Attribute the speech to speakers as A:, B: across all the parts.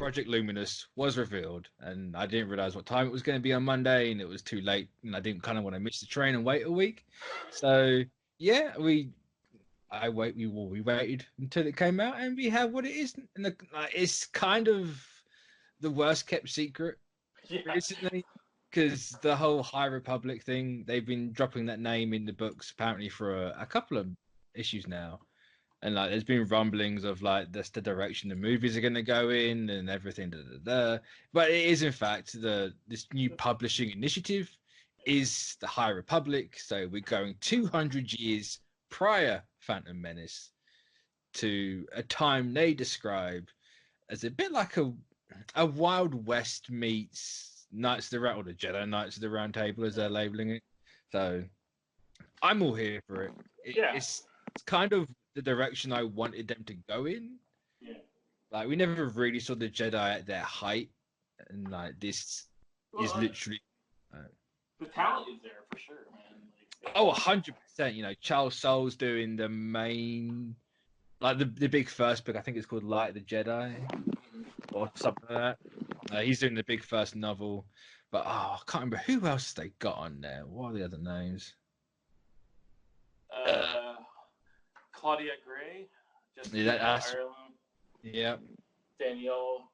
A: Project Luminous was revealed, and I didn't realize what time it was going to be on Monday, and it was too late, and I didn't kind of want to miss the train and wait a week. So yeah, we waited until it came out, and we have what it is. And it's kind of the worst kept secret recently, because the whole High Republic thing, they've been dropping that name in the books apparently for a couple of issues now. And like, there's been rumblings of like that's the direction the movies are going to go in and everything. But it is in fact this new publishing initiative is the High Republic. So we're going 200 years prior Phantom Menace to a time they describe as a bit like a Wild West meets Knights of the Round, or the Jedi Knights of the Round Table as they're labeling it. So I'm all here for it. It's kind of the direction I wanted them to go in.
B: Yeah.
A: Like, we never really saw the Jedi at their height, and like this is literally
B: the talent is there for sure, man. Like,
A: 100%. You know, Charles Soule's doing the main, like the big first book. I think it's called Light of the Jedi or something like that. He's doing the big first novel, but I can't remember who else they got on there. What are the other names?
B: Claudia Gray,
A: Ireland. Yeah.
B: Danielle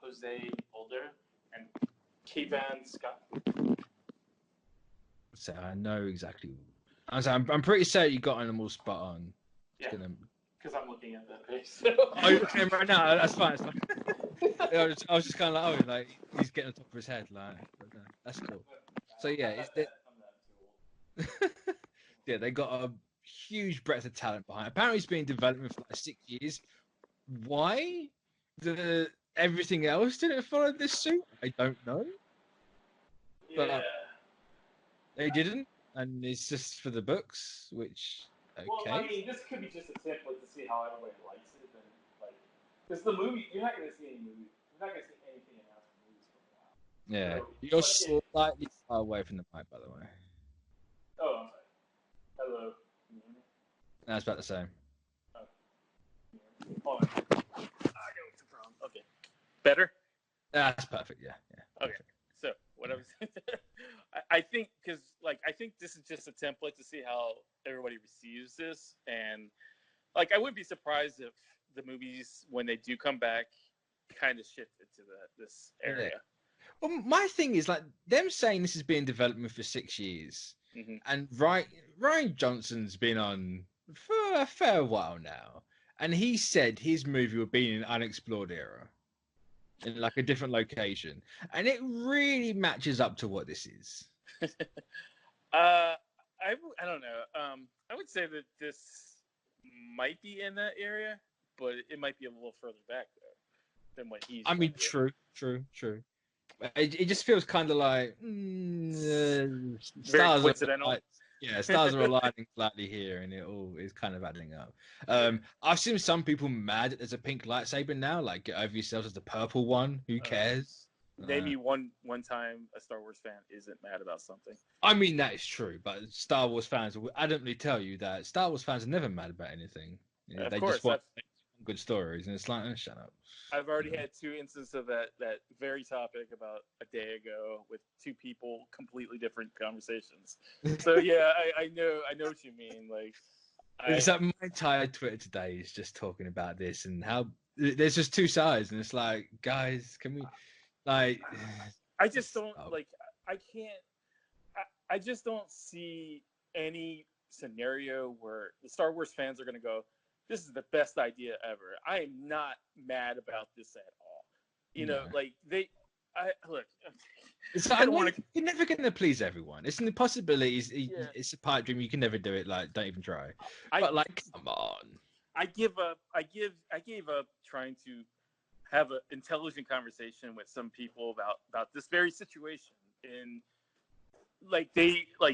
B: Jose Boulder, and Kevin Scott.
A: So I know exactly. I'm pretty certain you got them all spot on.
B: Yeah. Because I'm looking at that page. So.
A: Oh, you're looking at him right now? That's fine. I was just kind of like, he's getting on top of his head. Like, that's cool. So yeah, yeah, they got a huge breadth of talent behind. Apparently, it's been in development for like 6 years. Why everything else didn't follow this suit? I don't know.
B: Yeah.
A: But they didn't, and it's just for the books, which okay.
B: Well, I mean, this could be just a template to see how everybody likes it, and like, because the movie, you're not going to see any movie, you're not going to see anything announced for movies for a while.
A: Yeah,
B: So,
A: you're slightly far away from the mic, by the way.
B: Oh, I'm sorry. Hello. Can you hear me?
A: That's about the same.
B: Oh. Hold on. I know what's the problem. Okay. Better?
A: That's perfect. Yeah.
B: Okay. So what I was, I think, because like I think this is just a template to see how everybody receives this, and like I wouldn't be surprised if the movies, when they do come back, kind of shift into this area.
A: Yeah. Well, my thing is like them saying this has been in development for 6 years, and Ryan Johnson's been on for a fair while now, and he said his movie would be in an unexplored era, in like a different location, and it really matches up to what this is.
B: I don't know. I would say that this might be in that area, but it might be a little further back though than what he's.
A: I mean, true. It just feels kind of like
B: very coincidental.
A: Stars are aligning slightly here, and it all is kind of adding up. I've seen some people mad that there's a pink lightsaber now. Like, get over yourselves, as the purple one. Who cares?
B: Maybe one time a Star Wars fan isn't mad about something.
A: I mean, that is true, but Star Wars fans will adamantly tell you that Star Wars fans are never mad about anything. They just want good stories, and it's like, shut up.
B: I've already had 2 instances of that very topic about a day ago with 2 people, completely different conversations. So yeah, I know what you mean. Like,
A: it's like my entire Twitter today is just talking about this and how there's just 2 sides, and it's like, guys, can we like?
B: I just don't like. I can't. I just don't see any scenario where the Star Wars fans are going to go, this is the best idea ever. I am not mad about this at all. You know, like look.
A: It's like, you're never going to please everyone. It's an impossibility. It's a pipe dream. You can never do it. Like, don't even try. But like, come on.
B: I gave up trying to have an intelligent conversation with some people about this very situation. And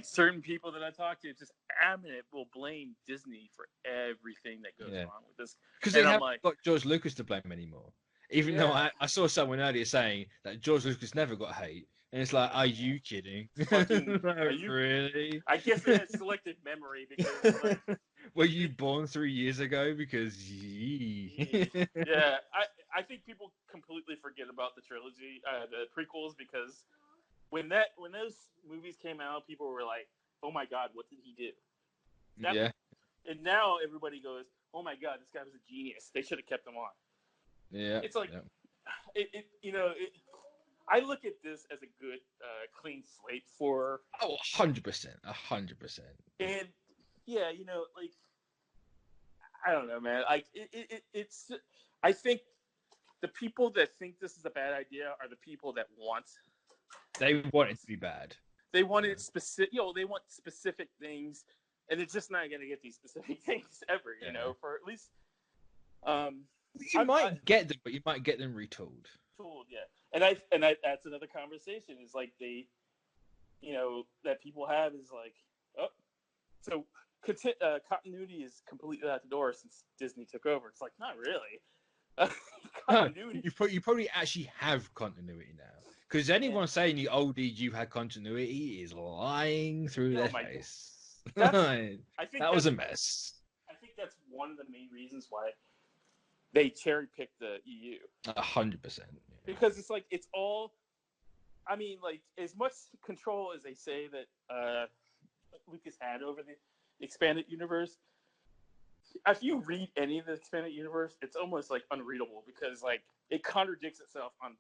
B: certain people that I talk to, just adamant will blame Disney for everything that goes wrong with this.
A: Because they haven't got George Lucas to blame anymore. Even though I saw someone earlier saying that George Lucas never got hate. And it's like, are you kidding?
B: Are you
A: really?
B: I guess it has selective memory because
A: were you born 3 years ago? Because
B: yeah, I think people completely forget about the trilogy, the prequels, because when those movies came out, people were like, "Oh my God, what did he do?" And now everybody goes, "Oh my God, this guy was a genius. They should have kept him on."
A: Yeah.
B: It's like, I look at this as a good, clean slate for.
A: 100%, 100%.
B: And yeah, like, I don't know, man. Like it's. I think the people that think this is a bad idea are the people that want.
A: They want it to be bad.
B: They want it specific. They want specific things, and they're just not going to get these specific things ever. For at least.
A: You might get them, but you might get them retooled.
B: Yeah, and that's another conversation. Is like that people have is like, so continuity is completely out the door since Disney took over. It's like, not really. Continuity.
A: You probably actually have continuity now, because anyone saying you had continuity is lying through their face. I think that was a mess.
B: I think that's one of the main reasons why they cherry picked the EU.
A: 100%.
B: Because it's like it's all. I mean, like, as much control as they say that Lucas had over the expanded universe, if you read any of the expanded universe, it's almost like unreadable because like it contradicts itself on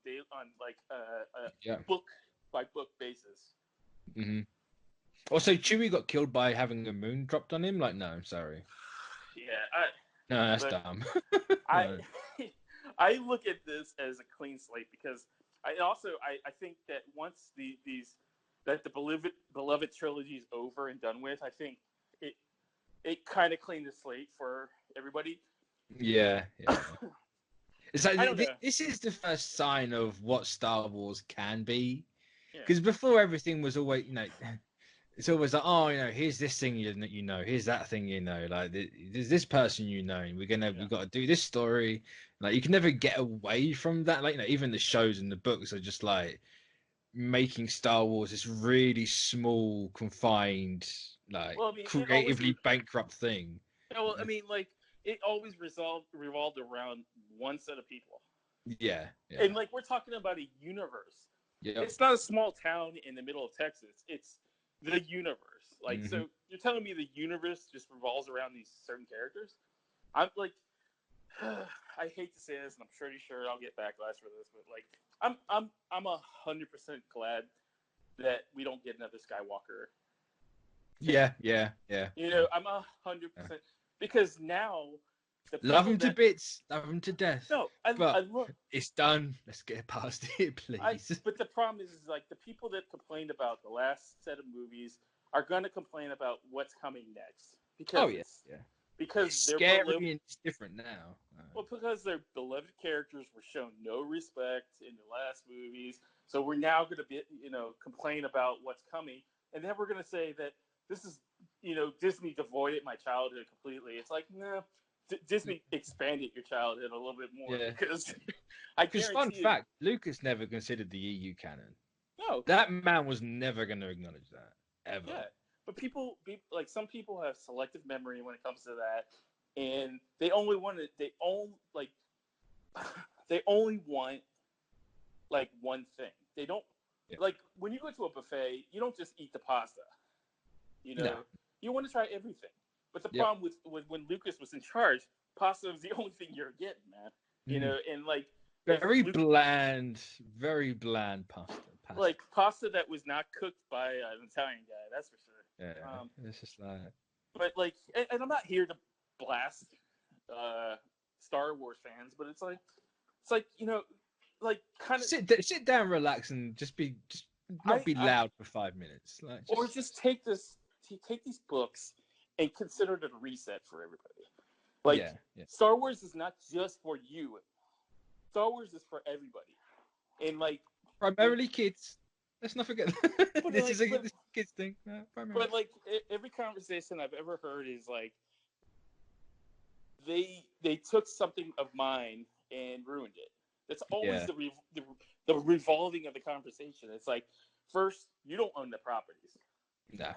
B: book by book basis.
A: Mm-hmm. Also, Chewie got killed by having a moon dropped on him. Like, no, I'm sorry.
B: Yeah,
A: no, that's dumb.
B: I look at this as a clean slate because I think that once the beloved trilogy is over and done with, I think it kind of cleaned the slate for everybody.
A: Yeah. It's like this is the first sign of what Star Wars can be. Because before everything was always, it's always like, here's this thing here's that thing like there's this person and we've got to do this story. Like you can never get away from that. Like even the shows and the books are just like making Star Wars this really small, confined, creatively bankrupt thing.
B: Well, I mean, like it always revolved around one set of people.
A: Yeah.
B: And like we're talking about a universe.
A: Yeah.
B: It's not a small town in the middle of Texas. It's the universe. Like, so you're telling me the universe just revolves around these certain characters? I'm like, I hate to say this, and I'm pretty sure I'll get backlash for this, but like, I'm 100% glad that we don't get another Skywalker.
A: Yeah.
B: I'm 100% because now.
A: Love him to bits, love him to death.
B: No, I love.
A: It's done. Let's get past it, please.
B: But the problem is like the people that complained about the last set of movies are going to complain about what's coming next because because
A: it's
B: they're
A: scary and it's different now.
B: Well, because their beloved characters were shown no respect in the last movies, so we're now going to be complain about what's coming, and then we're going to say that this is Disney devoided my childhood completely. It's like no. Disney expanded your childhood a little bit more because
A: fun fact, Lucas never considered the EU canon.
B: No,
A: that man was never going to acknowledge that ever.
B: Yeah, but some people have selective memory when it comes to that, and they only want like one thing. They don't like when you go to a buffet, you don't just eat the pasta. You want to try everything. But the problem with when Lucas was in charge, pasta was the only thing you're getting, man. And like
A: very bland pasta.
B: Like pasta that was not cooked by an Italian guy, that's for sure.
A: Yeah, it's just like.
B: But like, and I'm not here to blast Star Wars fans, but it's like kind of
A: sit down, relax, and just not be loud for 5 minutes,
B: or just take these books and consider it a reset for everybody. Like, Star Wars is not just for you. Star Wars is for everybody. And, like...
A: Primarily kids. Let's not forget that. This is a kids thing.
B: But, like, every conversation I've ever heard is, like, they took something of mine and ruined it. That's always the revolving of the conversation. It's like, first, you don't own the properties.
A: Nah.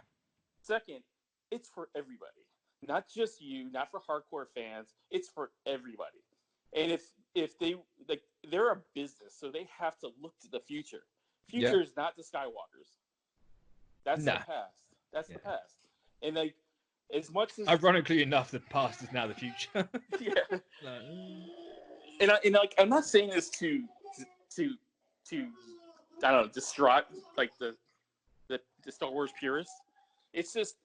B: Second, it's for everybody, not just you, not for hardcore fans. It's for everybody. And if they they're a business, so they have to look to the future. Future is not the Skywalkers. That's the past. That's the past. And like, as much as
A: ironically enough, the past is now the future.
B: Yeah. And like, I'm not saying this to I don't know, distraught like the Star Wars purists. It's just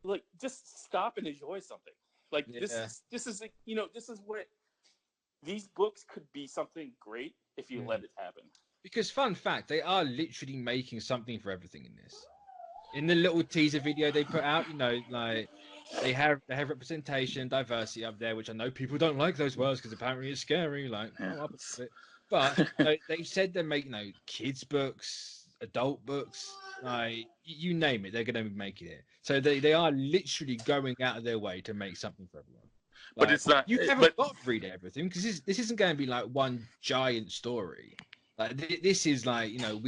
B: like, just stop and enjoy something. Like this is you know, this is what these books could be, something great if you let it happen.
A: Because fun fact, they are literally making something for everything in this. In the little teaser video they put out, you know, like they have representation, diversity up there, which I know people don't like those words because apparently it's scary. Like, but they said they're making, you know, kids books, adult books, like you name it, they're going to be making it. So they are literally going out of their way to make something for everyone. Like,
B: but it's not.
A: You haven't got to read everything because this isn't going to be like one giant story. Like this is like, you know,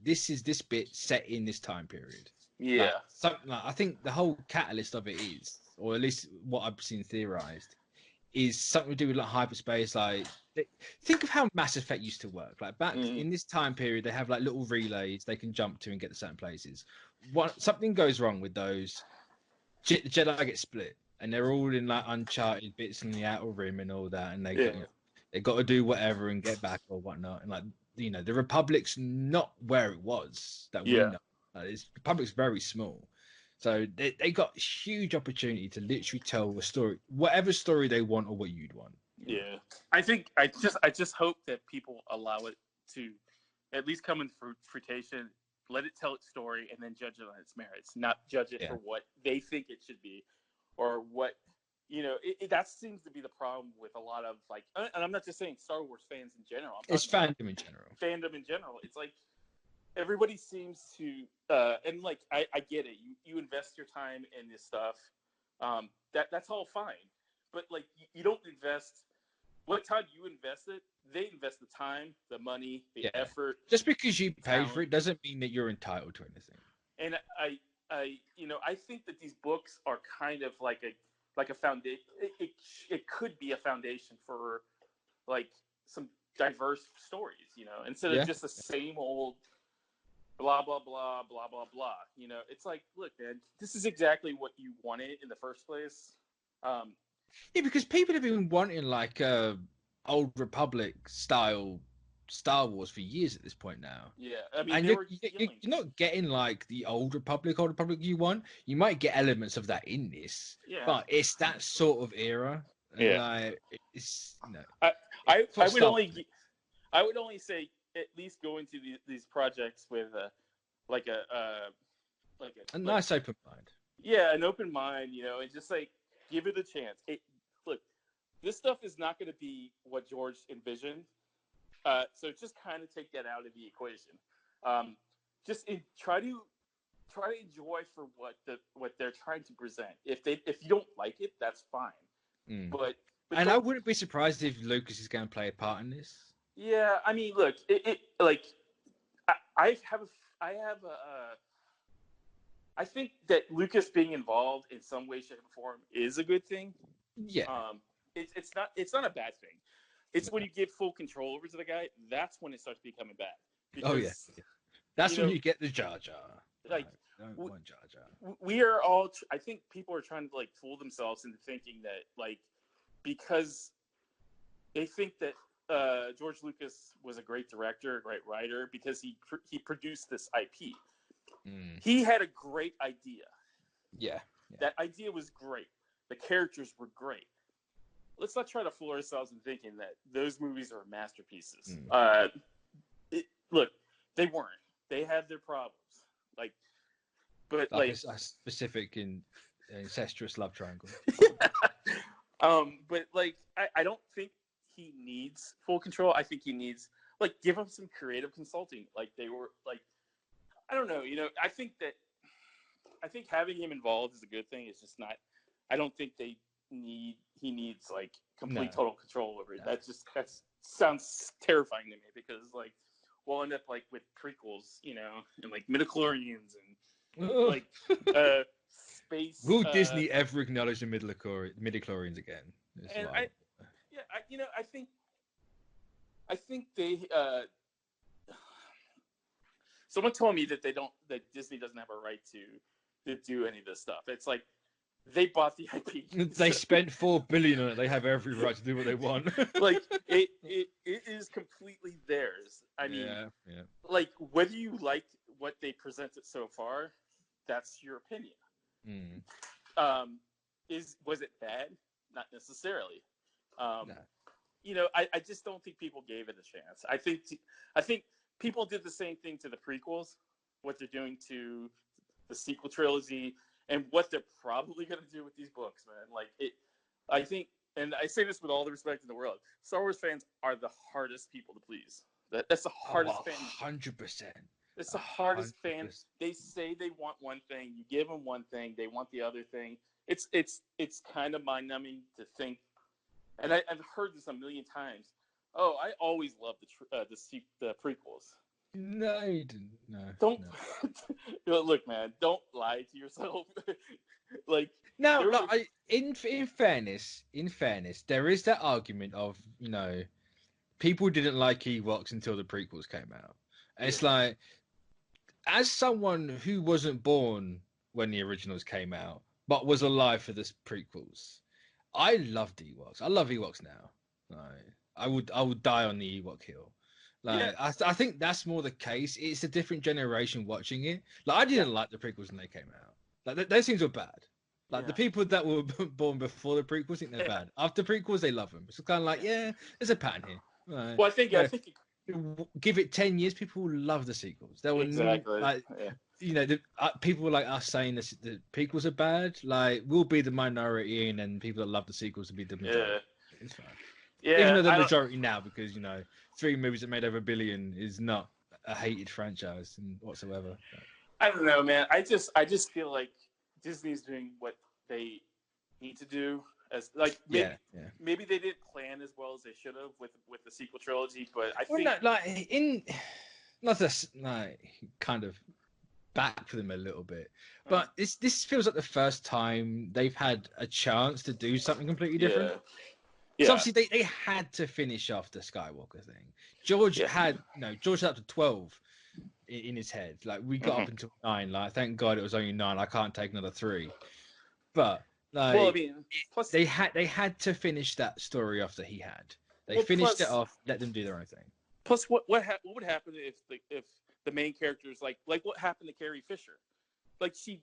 A: this is this bit set in this time period.
B: Yeah.
A: Something like, I think the whole catalyst of it is, or at least what I've seen theorized, is something to do with like hyperspace. Like, think of how Mass Effect used to work. Like back in this time period, they have like little relays they can jump to and get to certain places. Something goes wrong with those, the Jedi get split, and they're all in like uncharted bits in the outer rim and all that, and they got to do whatever and get back or whatnot. And like, you know, the Republic's not where it was that we know. The Republic's very small, so they got huge opportunity to literally tell a story, whatever story they want or what you'd want.
B: Yeah, I just hope that people allow it to at least come in fruition, let it tell its story, and then judge it on its merits, not judge it for what they think it should be, or what, you know. That seems to be the problem with a lot of, like, and I'm not just saying Star Wars fans in general.
A: It's fandom in general.
B: Fandom in general. It's like everybody seems to, and like I get it. You invest your time in this stuff. That's all fine, but like you don't invest. What time you invest it, they invest the time, the money, the effort.
A: Just because you pay for it doesn't mean that you're entitled to anything.
B: And I think that these books are kind of like a foundation. It could be a foundation for like some diverse stories, you know, instead of just the same old blah blah blah blah blah blah. You know, it's like, look, man, this is exactly what you wanted in the first place.
A: Yeah, because people have been wanting like old Republic style Star Wars for years at this point now.
B: Yeah, I mean,
A: and you're not getting like the old Republic you want. You might get elements of that in this, but it's that sort of era.
B: Yeah,
A: like, it's, you know,
B: I would only say at least go into these projects with a
A: nice open mind.
B: Yeah, an open mind, you know, and just like give it a chance. Look, this stuff is not going to be what George envisioned, so just kind of take that out of the equation. Try to enjoy for what they're trying to present. If you don't like it, that's fine. But
A: I wouldn't be surprised if Lucas is going to play a part in this.
B: Yeah, I mean, look, I think that Lucas being involved in some way, shape, or form is a good thing.
A: Yeah.
B: It's not a bad thing. It's when you give full control over to the guy, that's when it starts becoming bad. Because,
A: that's when you get the Jar Jar.
B: Like,
A: I don't want Jar Jar.
B: We are all. I think people are trying to like fool themselves into thinking that like because they think that George Lucas was a great director, a great writer because he produced this IP. He had a great idea.
A: Yeah.
B: That idea was great. The characters were great. Let's not try to fool ourselves in thinking that those movies are masterpieces. Look, they weren't. They had their problems. But a
A: specific and incestuous love triangle.
B: But like, I don't think he needs full control. I think he needs give him some creative consulting. Like they were like, I don't know. You know, I think having him involved is a good thing. It's just not. I don't think he needs complete total control over it. No. That sounds terrifying to me because we'll end up with prequels, you know, and midichlorians and space.
A: Will Disney ever acknowledge the midichlorians again?
B: I think I think they. Someone told me that that Disney doesn't have a right to do any of this stuff. It's like they bought the IP.
A: They spent $4 billion on it. They have every right to do what they want.
B: Like it is completely theirs. I mean,
A: yeah.
B: Like whether you like what they presented so far, that's your opinion. Was it bad? Not necessarily.
A: No.
B: You know, I just don't think people gave it a chance. I think people did the same thing to the prequels, what they're doing to the sequel trilogy, and what they're probably going to do with these books, man. Like I think, and I say this with all the respect in the world, Star Wars fans are the hardest people to please. That's the hardest fan.
A: 100%.
B: It's the hardest fan. They say they want one thing, you give them one thing, they want the other thing. It's kind of mind-numbing to think, and I've heard this a million times. Oh, I always loved the prequels.
A: No, you didn't. No.
B: Don't look, man. Don't lie to yourself. Like
A: no, in fairness, there is that argument of people didn't like Ewoks until the prequels came out. And it's like, as someone who wasn't born when the originals came out, but was alive for the prequels, I loved Ewoks. I love Ewoks now. I would die on the Ewok hill. I think that's more the case. It's a different generation watching it. Like, I didn't like the prequels when they came out. Like, those things were bad. Like, the people that were born before the prequels think they're bad. After prequels, they love them. It's kind of like, there's a pattern here. Right.
B: Well, I think
A: give it 10 years, people will love the sequels. They will
B: exactly.
A: People like us saying this, the prequels are bad. Like, we'll be the minority, and then people that love the sequels will be the majority. Yeah. It's fine. Yeah, even though the majority now, because 3 movies that made over $1 billion is not a hated franchise whatsoever.
B: I don't know, man. I just feel like Disney's doing what they need to do. As like maybe they didn't plan as well as they should have with the sequel trilogy, but I think
A: kind of back for them a little bit, but this feels like the first time they've had a chance to do something completely different. So obviously they had to finish off the Skywalker thing. George had up to 12 in his head. Like, we got up until 9. Like, thank God it was only 9. I can't take another 3. But like,
B: well, I mean, plus
A: they had to finish that story off that he had. They finished it off. Let them do their own thing.
B: Plus, what would happen if the main characters like what happened to Carrie Fisher? Like, she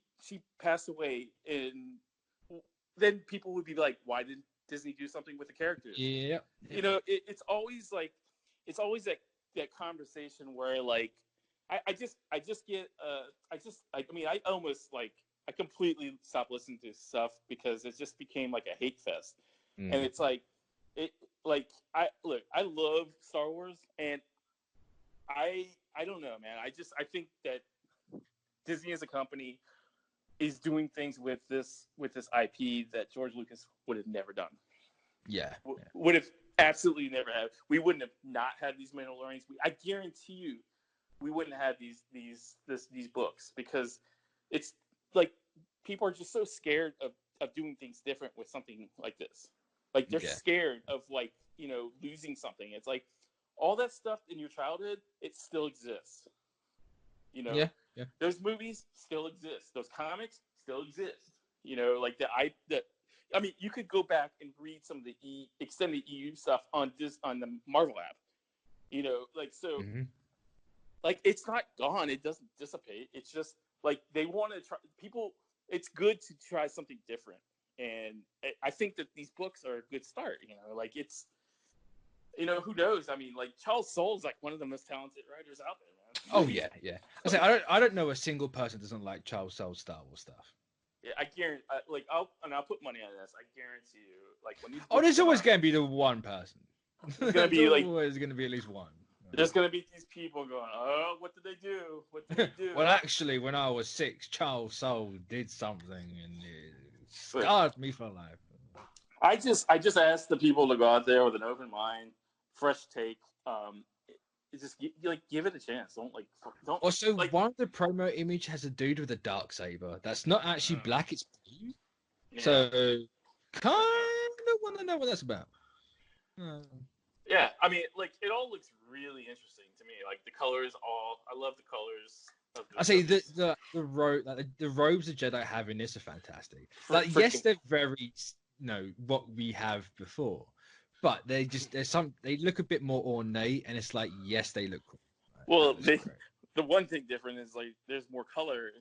B: passed away, and then people would be like, why didn't Disney do something with the characters?
A: Yeah.
B: It's always that conversation where, like, I I completely stopped listening to stuff because it just became like a hate fest. And it's like, I love Star Wars, and I don't know, man. I think that Disney as a company is doing things with this IP that George Lucas would have never done. Would have absolutely never have. We wouldn't have not had these Mandalorians. I guarantee you, we wouldn't have these books, because it's like people are just so scared of doing things different with something like this. Like, they're scared of losing something. It's like all that stuff in your childhood, it still exists. Those movies still exist. Those comics still exist. I mean, you could go back and read some of the extended EU stuff on the Marvel app. Like, it's not gone. It doesn't dissipate. It's just like they want to try. People, it's good to try something different, and I think that these books are a good start. Like, it's, who knows? I mean, like, Charles Soule's like one of the most talented writers out there, man.
A: Oh yeah. I don't know a single person that doesn't like Charles Soule's Star Wars stuff.
B: Yeah, I guarantee. I'll put money on this. I guarantee you, like, when these.
A: There's always going to be the one person.
B: It's going to be
A: always going to be at least one.
B: There's going to be these people going, oh, what did they do? What did they do?
A: Well, actually, when I was 6, Charles Soule did something, and it scarred me for life.
B: I just asked the people to go out there with an open mind, fresh take. Just give it a chance. Don't.
A: Also, one of the promo image has a dude with a darksaber. That's not actually black; it's blue. Yeah. So, kind of want to know what that's about.
B: Yeah, I mean, like, it all looks really interesting to me. Like, the colors I love the colors of
A: I say the robes the Jedi have in this are fantastic. Yes, they're very, what we have before, but they look a bit more ornate, and it's like, yes, they look cool.
B: Well, the one thing different is, like, there's more color.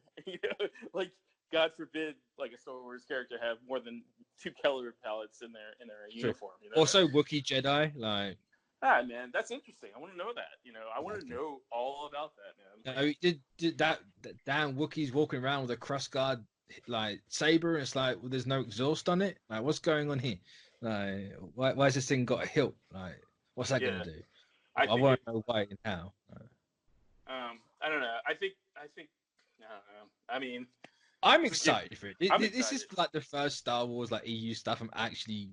B: Like, God forbid, like, a Star Wars character have more than 2 color palettes in their uniform.
A: Also, Wookiee Jedi, like.
B: Ah, man, that's interesting. I want to know that. I want to know all about that, man.
A: Like, did that damn Wookiee's walking around with a cross guard like saber, and it's like, well, there's no exhaust on it. Like, what's going on here? Like, why has this thing got a hilt? Like, what's that gonna do? I want to know why and how.
B: I don't know. I think. I don't know. I mean,
A: I'm excited for it. This is like the first Star Wars like EU stuff I'm actually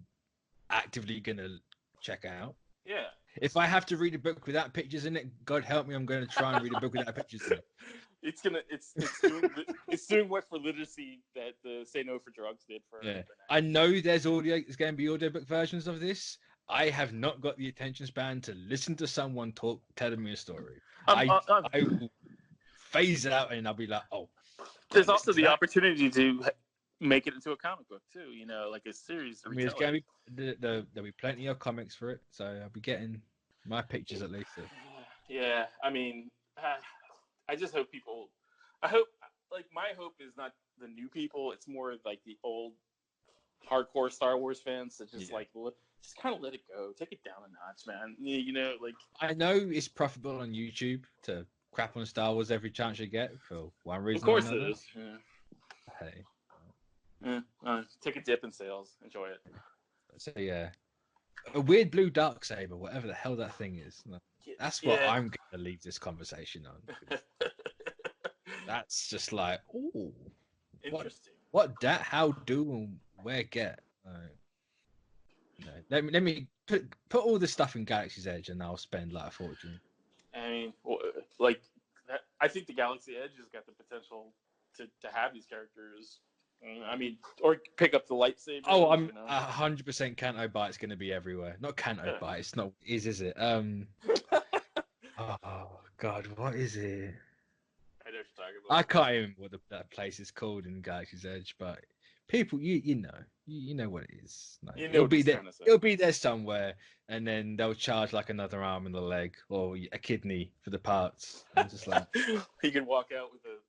A: actively gonna check out.
B: Yeah.
A: If I have to read a book without pictures in it, God help me, I'm going to try and read a book without pictures in it.
B: It's doing what for literacy that the Say No for Drugs did for.
A: Yeah. I know there's going to be audiobook versions of this. I have not got the attention span to listen to someone telling me a story. I will phase it out and I'll be like, oh.
B: There's also the opportunity to make it into a comic book too, like a series.
A: I mean, it's going to be there'll be plenty of comics for it, so I'll be getting my pictures at least.
B: Yeah, I mean, I just hope people. I hope, like, my hope is not the new people; it's more like the old, hardcore Star Wars fans that just just kind of let it go, take it down a notch, man. Like,
A: I know it's profitable on YouTube to crap on Star Wars every chance you get for one reason.
B: Of course
A: or another.
B: It is. Yeah.
A: Hey.
B: Take a dip in sales. Enjoy it.
A: So yeah, a weird blue dark saber, whatever the hell that thing is. That's what I'm going to leave this conversation on. That's just like, ooh,
B: interesting.
A: What that? How do and where get? Let me put all this stuff in Galaxy's Edge, and I'll spend like a fortune.
B: I mean, like, I think the Galaxy Edge has got the potential to have these characters. I mean, or pick up the lightsaber.
A: Oh, I'm 100% Canto Bite's going to be everywhere. Not Canto Bite. It's not. Is it? Oh God, what is it?
B: I know what you're talking about.
A: I can't even remember what that place is called in Galaxy's Edge, but people, you know what it is. Like, it'll be there. It'll be there somewhere, and then they'll charge like another arm and a leg or a kidney for the parts. I'm just like,
B: he can walk out with a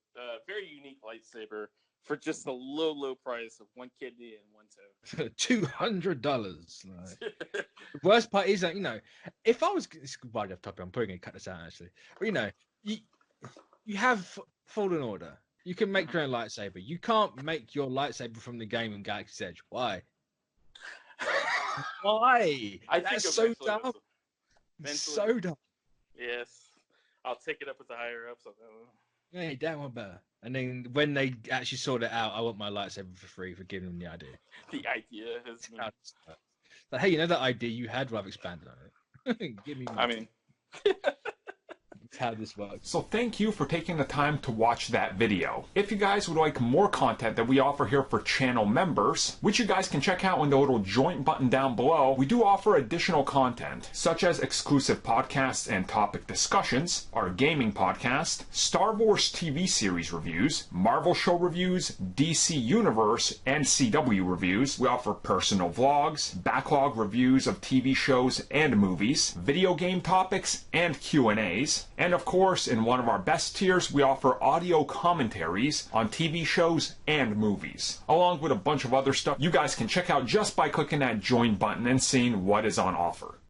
B: very unique lightsaber for just a low price of 1 kidney and 1 toe.
A: $200. The worst part is that, if I was right off topic, I'm probably going to cut this out actually. But you have Fallen Order. You can make your own lightsaber. You can't make your lightsaber from the game in Galaxy's Edge. Why? Why? That's so dumb. So dumb.
B: Yes. I'll take it up with the higher ups on that one.
A: Yeah, damn one better. And then when they actually sort it out, I want my lightsaber for free for giving them the idea.
B: The idea is
A: like, hey, that idea you had? Well, I've expanded on it. Give me.
C: I mean,
A: That's how this works.
C: So thank you for taking the time to watch that video. If you guys would like more content that we offer here for channel members, which you guys can check out in the little join button down below, we do offer additional content, such as exclusive podcasts and topic discussions, our gaming podcast, Star Wars TV series reviews, Marvel show reviews, DC Universe and CW reviews. We offer personal vlogs, backlog reviews of TV shows and movies, video game topics, and Q&As. And of course, in one of our best tiers, we offer audio commentaries on TV shows and movies, along with a bunch of other stuff you guys can check out just by clicking that join button and seeing what is on offer.